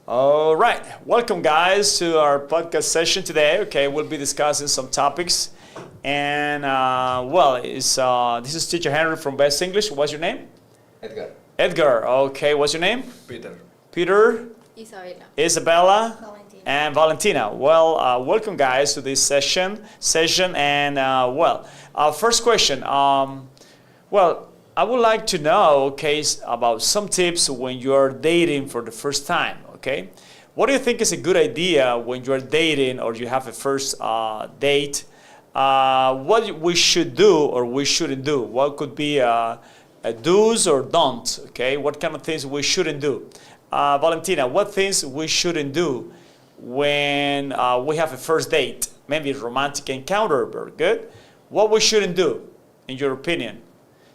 All right, welcome guys to our podcast session today. Okay, we'll be discussing some topics, and this is Teacher Henry from Best English. What's your name? Edgar. Edgar. Okay, what's your name? Peter. Peter. Isabella. Isabella. Valentina. And Valentina. Well, welcome guys to this session, and first question. I would like to know, okay, about some tips when you are dating for the first time, okay? What do you think is a good idea when you are dating or you have a first date? What we should do or we shouldn't do? What could be a do's or don'ts, okay? What kind of things we shouldn't do? Valentina, what things we shouldn't do when we have a first date? Maybe a romantic encounter, very good. What we shouldn't do, in your opinion?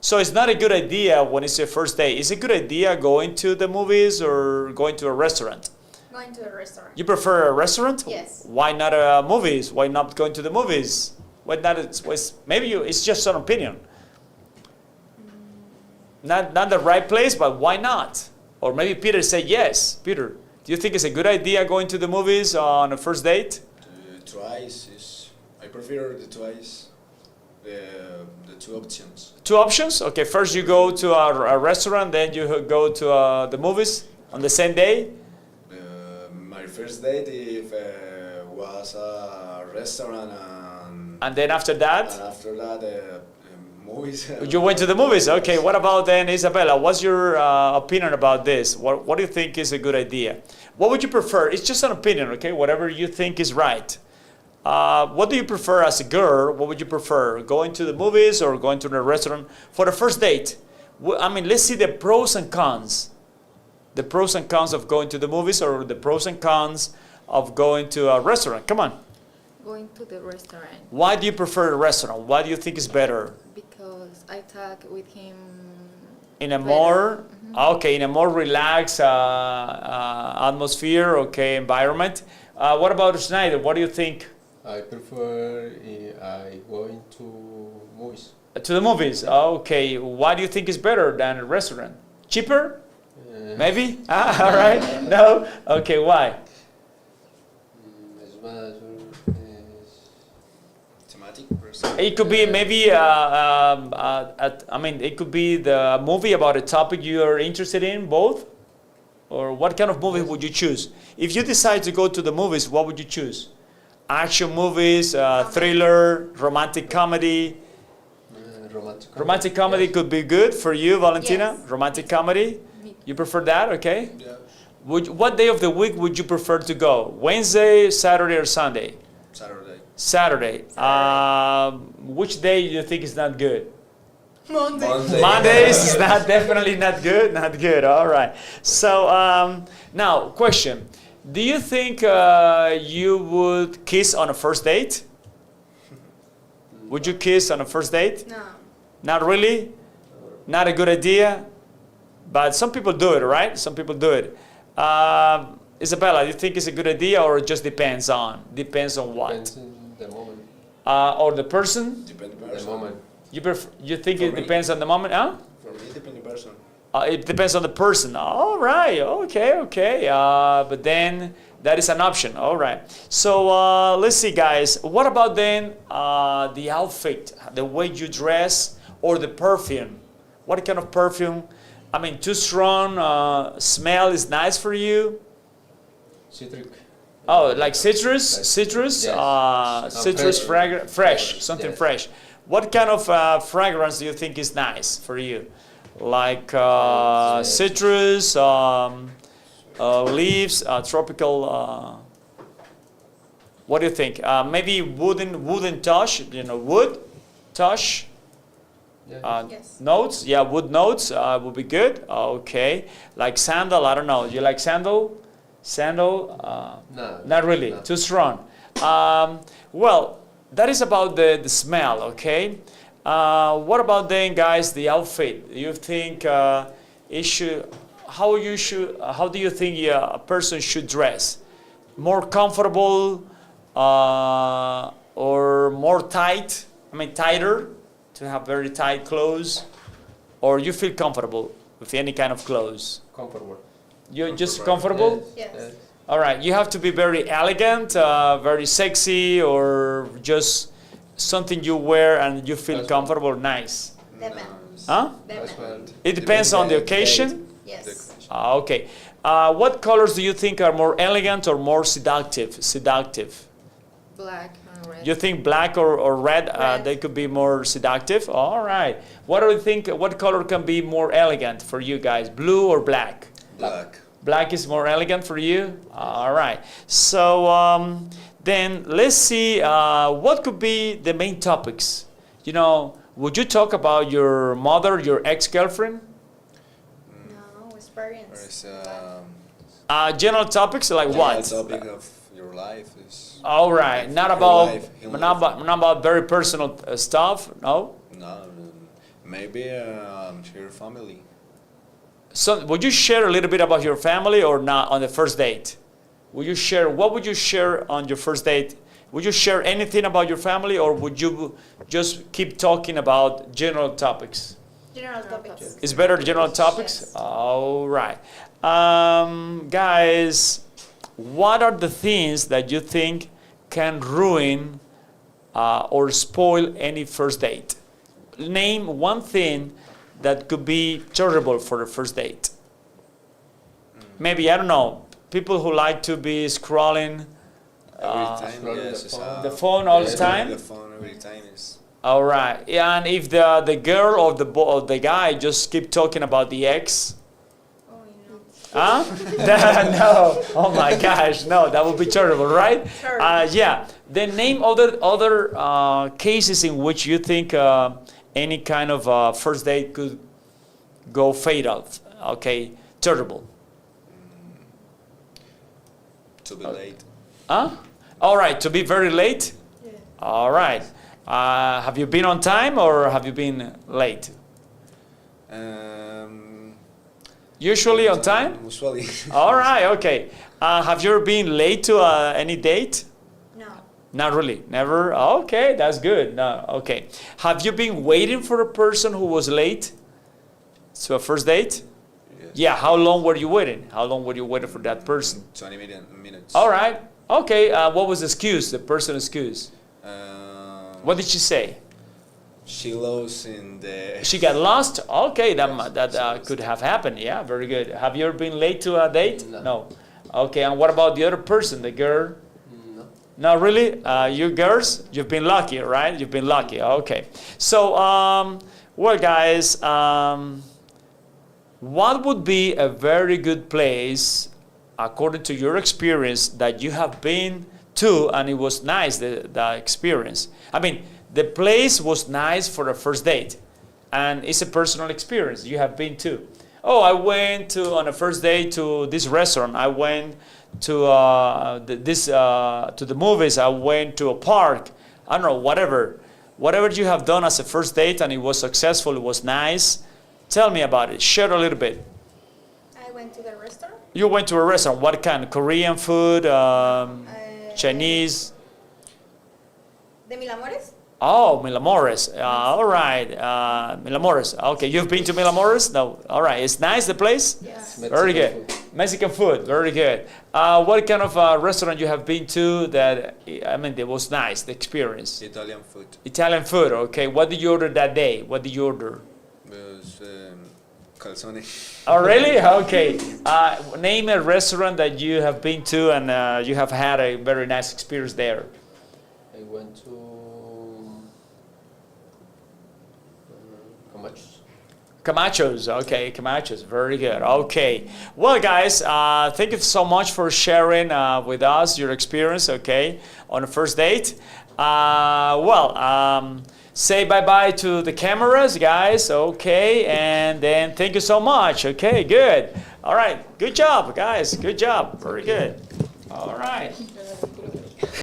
So it's not a good idea when it's your first date. Is it a good idea going to the movies or going to a restaurant? Going to a restaurant. You prefer a restaurant? Yes. Why not movies? Why not going to the movies? Why not? It's just an opinion. Not the right place, but why not? Or maybe Peter said yes. Peter, do you think it's a good idea going to the movies on a first date? Twice. I prefer the twice. The two options. Two options? Okay, first you go to a restaurant, then you go to the movies on the same day? My first date was a restaurant And then after that? And after that, movies. You went to the movies. Okay, what about then, Isabella? What's your opinion about this? What do you think is a good idea? What would you prefer? It's just an opinion, okay? Whatever you think is right. What do you prefer as a girl? What would you prefer? Going to the movies or going to the restaurant for the first date? I mean, let's see the pros and cons. The pros and cons of going to the movies or the pros and cons of going to a restaurant. Come on. Going to the restaurant. Why do you prefer a restaurant? Why do you think it's better? Because I talk with him In a better. more, okay, in a more relaxed atmosphere, okay, environment. What about Schneider? What do you think? I prefer I going to movies. To the movies. Okay. Why do you think it's better than a restaurant? Cheaper? Maybe? All right. No? Okay, why? Es más, Thematic person. It could be maybe, it could be the movie about a topic you are interested in, both? Or what kind of movie would you choose? If you decide to go to the movies, what would you choose? Action movies, thriller, romantic comedy. Romantic comedy could be good for you, Valentina. Yes. Romantic comedy. You prefer that? Okay. Yeah. What day of the week would you prefer to go? Wednesday, Saturday, or Sunday? Saturday. Saturday. Which day do you think is not good? Monday. Mondays is definitely not good. Not good. All right. So now, question. Do you think you would kiss on a first date? Would you kiss on a first date? No. Not really? Not a good idea? But some people do it, right? Some people do it. Isabella, do you think it's a good idea or it just depends on? Depends on what? depends on the moment. Or the person? Depend The person. moment. You think For it me. depends on the moment? Huh? For me, depend the person. It depends on the person. All right. Okay. But then that is an option. All right. So let's see, guys. What about then the outfit, the way you dress, or the perfume? What kind of perfume? I mean, too strong smell is nice for you? Citric. Oh, like citrus? Like Citrus? yes. Citrus Fresh. fragrance? Fresh. Something Yes. fresh. What kind of fragrance do you think is nice for you? Like citrus, leaves, tropical. What do you think? Maybe wooden touch. Wood touch. Yeah. Yes. Notes. Yeah, wood notes would be good. Okay. Like sandal. I don't know. You like sandal? Sandal. No. Not really. No. Too strong. Well, that is about the smell. Okay. What about then, guys? The outfit. Do you think it should? How do you think a person should dress? More comfortable or more tight? I mean, tighter, to have very tight clothes, or you feel comfortable with any kind of clothes? Comfortable. You're just Comfortable. comfortable? Yes. All right. You have to be very elegant, very sexy, or just something you wear and you feel That's comfortable, nice. Depends. Huh? That's Depends. what. It depends on the occasion. Yes. Okay. What colors do you think are more elegant or more seductive? Seductive. Black and red. You think black or red, Red. they could be more seductive? All right. What do you think? What color can be more elegant for you guys? Blue or black? Black. Black is more elegant for you? All right. So then let's see what could be the main topics. You know, would you talk about your mother, your ex-girlfriend? No, experience. Whereas, General topics like the what? topic of your life is All right. Not Your about life, your not life. about not about very personal stuff. No. no, maybe your family. So would you share a little bit about your family or not on the first date? Would you share, what would you share on your first date? Would you share anything about your family or would you just keep talking about general topics? General topics. It's better general topics? Yes. All right. Guys, what are the things that you think can ruin or spoil any first date? Name one thing that could be terrible for a first date. Maybe Maybe, I don't know, people who like to be scrolling every time. scrolling Yes, the it's, phone. the phone all the Yeah. time. The phone every time is. All right. Yeah, and if the girl or the guy just keep talking about the ex, Oh, no. huh? No. Oh my gosh, no, that would be terrible, right? Terrible. Yeah. Then name other cases in which you think any kind of first date could go fatal. Okay, terrible. To be late. Huh? All right, to be very late. Yeah. All right. Have you been on time or have you been late? Usually on time? Usually. All right, okay. Have you ever been late to any date? No. Not really, never? Okay, that's good. No, okay. Have you been waiting for a person who was late to a first date? Yes. Yeah, how long were you waiting? How long were you waiting for that person? 20 minutes. All right, okay. What was the excuse, the person's excuse? What did she say? She lost in the. She got lost? Okay, Yes, that could have happened. Yeah, very good. Have you ever been late to a date? No. Okay, and what about the other person, the girl? No. Not really? You girls, you've been lucky, right? You've been lucky. Okay. So, well, guys, what would be a very good place, according to your experience, that you have been to and it was nice, the experience? I mean, the place was nice for a first date and it's a personal experience you have been to. Oh, I went to on a first date to this restaurant. I went to to the movies. I went to a park. I don't know, whatever you have done as a first date and it was successful. It was nice. Tell me about it. Share a little bit. I went to the restaurant. You went to a restaurant. What kind? Korean food, Chinese. De Mil Amores? Oh, Milamores. All right. Milamores. Okay, you've been to Milamores? No. All right. It's nice, the place? Yes. Very good. Mexican food. Very good. What kind of restaurant you have been to that, I mean, it was nice, the experience? Italian food. Italian food. Okay. What did you order that day? What did you order? Was calzone. Oh, really? Okay. Name a restaurant that you have been to and you have had a very nice experience there. I went to Camachos. Camachos, okay, Camachos, very good. Okay, well, guys, thank you so much for sharing with us your experience. Okay, on the first date. Say bye-bye to the cameras, guys. Okay, and then thank you so much. Okay, good. All right, good job, guys. Good job. Very good. All right.